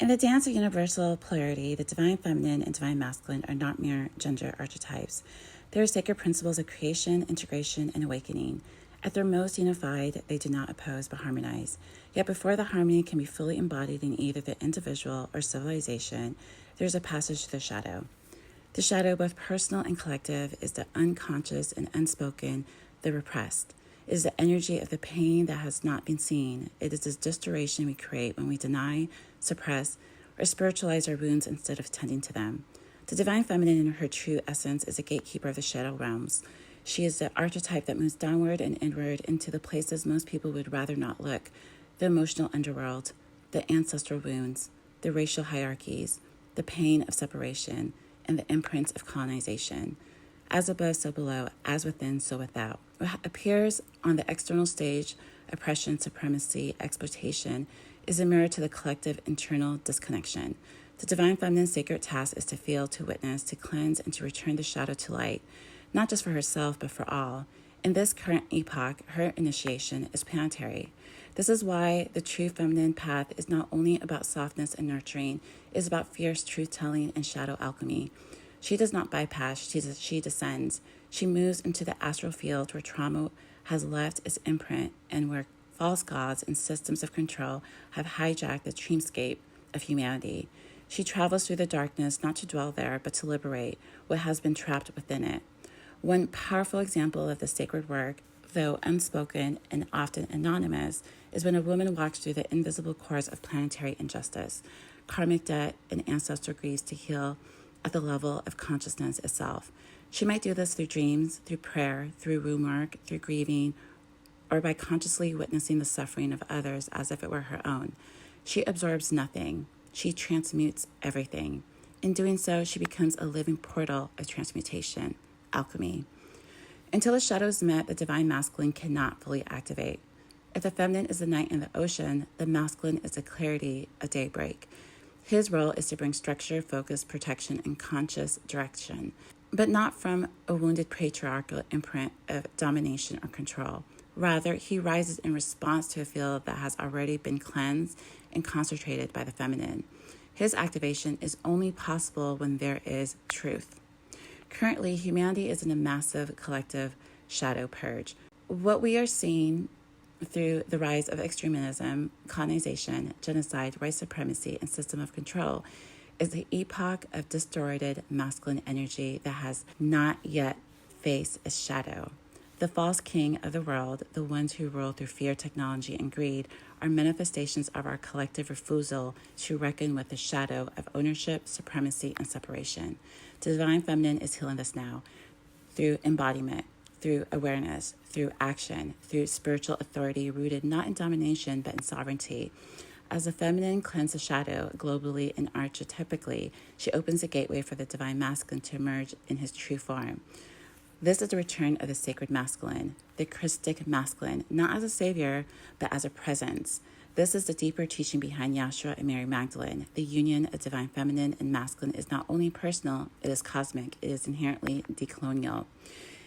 In the dance of universal polarity, the divine feminine and divine masculine are not mere gender archetypes. They are sacred principles of creation, integration, and awakening. At their most unified, they do not oppose but harmonize. Yet before the harmony can be fully embodied in either the individual or civilization, there is a passage to the shadow. The shadow, both personal and collective, is the unconscious and unspoken, the repressed. It is the energy of the pain that has not been seen. It is this distortion we create when we deny, suppress, or spiritualize our wounds instead of tending to them. The divine feminine in her true essence is a gatekeeper of the shadow realms. She is the archetype that moves downward and inward into the places most people would rather not look, the emotional underworld, the ancestral wounds, the racial hierarchies, the pain of separation, and the imprints of colonization. As above, so below, as within, so without. What appears on the external stage, oppression, supremacy, exploitation, is a mirror to the collective internal disconnection. The divine feminine's sacred task is to feel, to witness, to cleanse, and to return the shadow to light, not just for herself, but for all. In this current epoch, her initiation is planetary. This is why the true feminine path is not only about softness and nurturing, it is about fierce truth-telling and shadow alchemy. She does not bypass, she descends. She moves into the astral field where trauma has left its imprint and where false gods and systems of control have hijacked the dreamscape of humanity. She travels through the darkness not to dwell there, but to liberate what has been trapped within it. One powerful example of the sacred work, though unspoken and often anonymous, is when a woman walks through the invisible course of planetary injustice, karmic debt, and ancestral griefs to heal at the level of consciousness itself. She might do this through dreams, through prayer, through room work, through grieving, or by consciously witnessing the suffering of others as if it were her own. She absorbs nothing. She transmutes everything. In doing so, she becomes a living portal of transmutation, alchemy. Until the shadow is met, the divine masculine cannot fully activate. If the feminine is the night in the ocean, the masculine is the clarity of daybreak. His role is to bring structure, focus, protection, and conscious direction, but not from a wounded patriarchal imprint of domination or control. Rather, he rises in response to a field that has already been cleansed and concentrated by the feminine. His activation is only possible when there is truth. Currently, humanity is in a massive collective shadow purge. What we are seeing through the rise of extremism, colonization, genocide, white supremacy, and system of control is the epoch of distorted masculine energy that has not yet faced its shadow. The false king of the world, the ones who rule through fear, technology, and greed, are manifestations of our collective refusal to reckon with the shadow of ownership, supremacy, and separation. The divine feminine is healing this now through embodiment, through awareness, through action, through spiritual authority rooted not in domination but in sovereignty. As the feminine cleanses the shadow globally and archetypically, she opens a gateway for the divine masculine to emerge in his true form. This is the return of the sacred masculine, the Christic masculine, not as a savior, but as a presence. This is the deeper teaching behind Yahshua and Mary Magdalene. The union of divine feminine and masculine is not only personal, it is cosmic, it is inherently decolonial.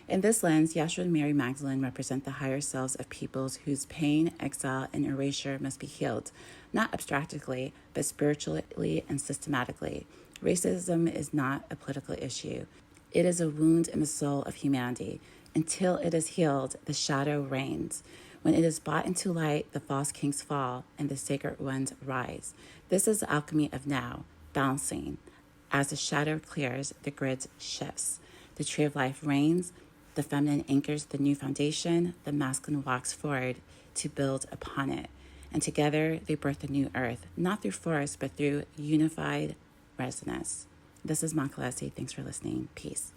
In this lens, Yahshua and Mary Magdalene represent the higher selves of peoples whose pain, exile, and erasure must be healed, not abstractly, but spiritually and systematically. Racism is not a political issue. It is a wound in the soul of humanity. Until it is healed, the shadow reigns. When it is brought into light, the false kings fall and the sacred ones rise. This is the alchemy of now, balancing. As the shadow clears, the grid shifts. The tree of life reigns. The feminine anchors the new foundation. The masculine walks forward to build upon it. And together, they birth a new earth, not through force, but through unified resonance. This is Makalesi. Thanks for listening. Peace.